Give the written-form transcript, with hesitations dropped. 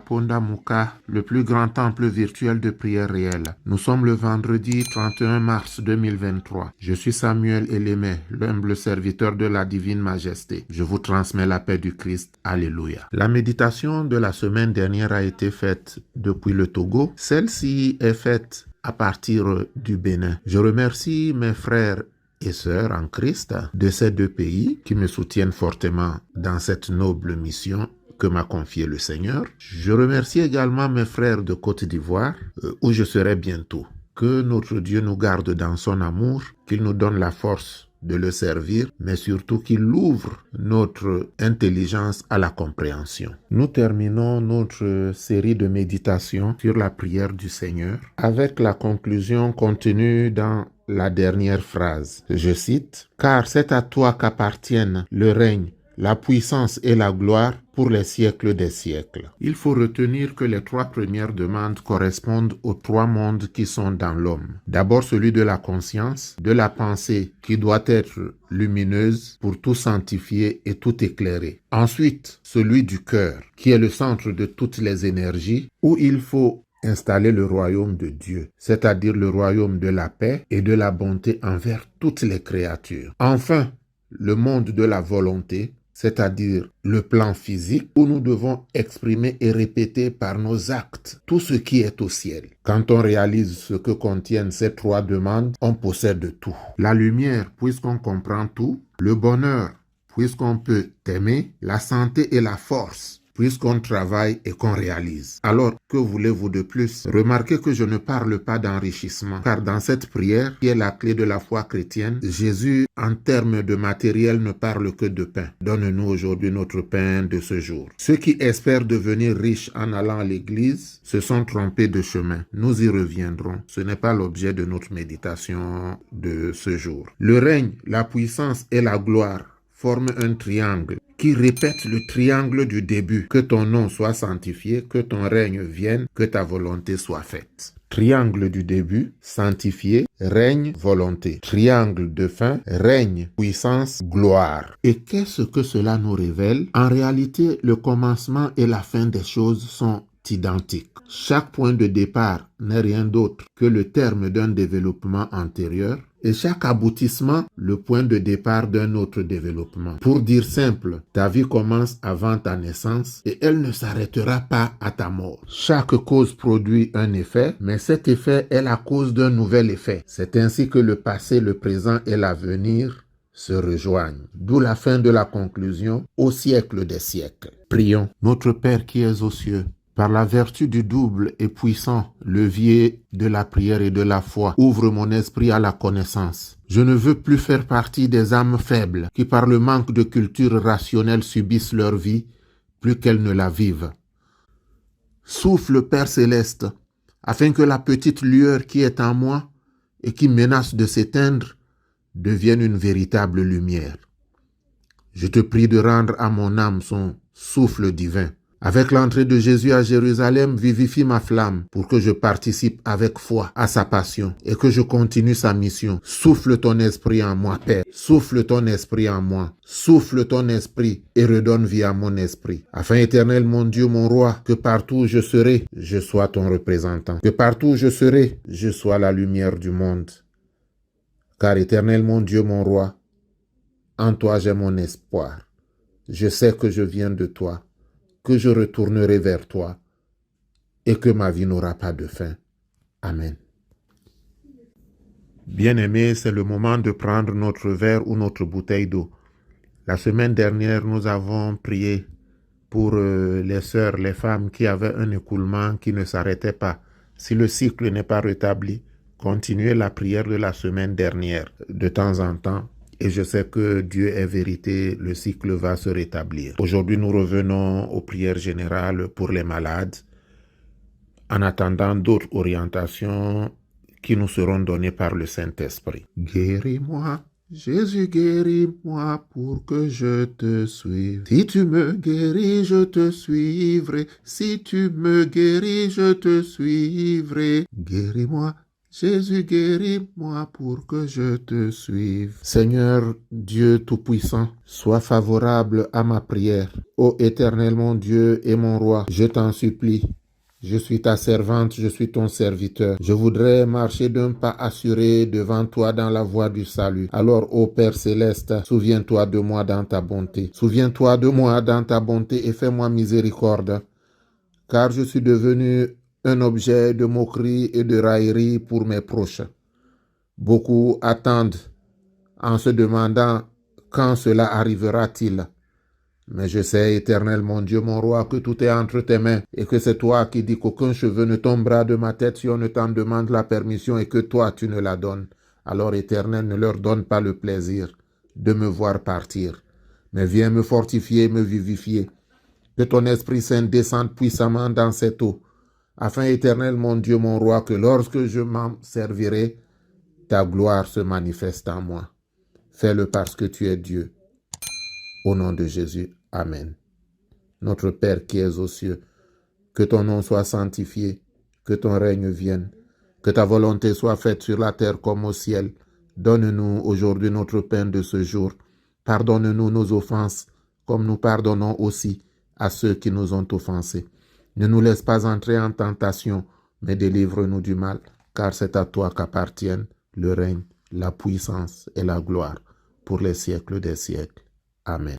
Ponda Muka, le plus grand temple virtuel de prière réelle. Nous sommes le vendredi 31 mars 2023. Je suis Samuel Elémé, l'humble serviteur de la divine majesté. Je vous transmets la paix du Christ. Alléluia. La méditation de la semaine dernière a été faite depuis le Togo. Celle-ci est faite à partir du Bénin. Je remercie mes frères et sœurs en Christ de ces deux pays qui me soutiennent fortement dans cette noble mission que m'a confié le Seigneur. Je remercie également mes frères de Côte d'Ivoire, où je serai bientôt. Que notre Dieu nous garde dans son amour, qu'il nous donne la force de le servir, mais surtout qu'il ouvre notre intelligence à la compréhension. Nous terminons notre série de méditations sur la prière du Seigneur avec la conclusion contenue dans la dernière phrase. Je cite, « Car c'est à toi qu'appartiennent le règne, la puissance et la gloire pour les siècles des siècles. » Il faut retenir que les trois premières demandes correspondent aux trois mondes qui sont dans l'homme. D'abord celui de la conscience, de la pensée qui doit être lumineuse pour tout sanctifier et tout éclairer. Ensuite, celui du cœur, qui est le centre de toutes les énergies, où il faut installer le royaume de Dieu, c'est-à-dire le royaume de la paix et de la bonté envers toutes les créatures. Enfin, le monde de la volonté, c'est-à-dire le plan physique, où nous devons exprimer et répéter par nos actes tout ce qui est au ciel. Quand on réalise ce que contiennent ces trois demandes, on possède tout. La lumière, puisqu'on comprend tout, le bonheur, puisqu'on peut aimer, la santé et la force, puisqu'on travaille et qu'on réalise. Alors, que voulez-vous de plus? Remarquez que je ne parle pas d'enrichissement, car dans cette prière, qui est la clé de la foi chrétienne, Jésus, en termes de matériel, ne parle que de pain. Donne-nous aujourd'hui notre pain de ce jour. Ceux qui espèrent devenir riches en allant à l'église se sont trompés de chemin. Nous y reviendrons. Ce n'est pas l'objet de notre méditation de ce jour. Le règne, la puissance et la gloire forment un triangle qui répète le triangle du début. Que ton nom soit sanctifié, que ton règne vienne, que ta volonté soit faite. Triangle du début, sanctifié, règne, volonté. Triangle de fin, règne, puissance, gloire. Et qu'est-ce que cela nous révèle? En réalité, le commencement et la fin des choses sont identiques. Chaque point de départ n'est rien d'autre que le terme d'un développement antérieur et chaque aboutissement, le point de départ d'un autre développement. Pour dire simple, ta vie commence avant ta naissance et elle ne s'arrêtera pas à ta mort. Chaque cause produit un effet, mais cet effet est la cause d'un nouvel effet. C'est ainsi que le passé, le présent et l'avenir se rejoignent. D'où la fin de la conclusion au siècle des siècles. Prions. Notre Père qui es aux cieux, par la vertu du double et puissant levier de la prière et de la foi, ouvre mon esprit à la connaissance. Je ne veux plus faire partie des âmes faibles qui par le manque de culture rationnelle subissent leur vie plus qu'elles ne la vivent. Souffle, Père céleste, afin que la petite lueur qui est en moi et qui menace de s'éteindre devienne une véritable lumière. Je te prie de rendre à mon âme son souffle divin. Avec l'entrée de Jésus à Jérusalem, vivifie ma flamme pour que je participe avec foi à sa passion et que je continue sa mission. Souffle ton esprit en moi, Père. Souffle ton esprit en moi. Souffle ton esprit et redonne vie à mon esprit. Afin, Éternel, mon Dieu, mon roi, que partout où je serai, je sois ton représentant. Que partout où je serai, je sois la lumière du monde. Car, Éternel, mon Dieu, mon roi, en toi j'ai mon espoir. Je sais que je viens de toi, que je retournerai vers toi et que ma vie n'aura pas de fin. Amen. Bien-aimés, c'est le moment de prendre notre verre ou notre bouteille d'eau. La semaine dernière, nous avons prié pour les sœurs, les femmes qui avaient un écoulement qui ne s'arrêtait pas. Si le cycle n'est pas rétabli, continuez la prière de la semaine dernière de temps en temps. Et je sais que Dieu est vérité, le cycle va se rétablir. Aujourd'hui, nous revenons aux prières générales pour les malades, en attendant d'autres orientations qui nous seront données par le Saint-Esprit. Guéris-moi, Jésus, guéris-moi pour que je te suive. Si tu me guéris, je te suivrai. Si tu me guéris, je te suivrai. Guéris-moi, Jésus, guéris-moi pour que je te suive. Seigneur Dieu Tout-Puissant, sois favorable à ma prière. Ô Éternel mon Dieu et mon Roi, je t'en supplie. Je suis ta servante, je suis ton serviteur. Je voudrais marcher d'un pas assuré devant toi dans la voie du salut. Alors, ô Père céleste, souviens-toi de moi dans ta bonté. Souviens-toi de moi dans ta bonté et fais-moi miséricorde, car je suis devenu un objet de moquerie et de raillerie pour mes proches. Beaucoup attendent en se demandant quand cela arrivera-t-il. Mais je sais, Éternel, mon Dieu, mon Roi, que tout est entre tes mains et que c'est toi qui dis qu'aucun cheveu ne tombera de ma tête si on ne t'en demande la permission et que toi, tu ne la donnes. Alors, Éternel, ne leur donne pas le plaisir de me voir partir, mais viens me fortifier, me vivifier. Que ton Esprit Saint descende puissamment dans cette eau, afin, Éternel, mon Dieu, mon Roi, que lorsque je m'en servirai, ta gloire se manifeste en moi. Fais-le parce que tu es Dieu. Au nom de Jésus. Amen. Notre Père qui es aux cieux, que ton nom soit sanctifié, que ton règne vienne, que ta volonté soit faite sur la terre comme au ciel. Donne-nous aujourd'hui notre pain de ce jour. Pardonne-nous nos offenses, comme nous pardonnons aussi à ceux qui nous ont offensés. Ne nous laisse pas entrer en tentation, mais délivre-nous du mal, car c'est à toi qu'appartiennent le règne, la puissance et la gloire pour les siècles des siècles. Amen.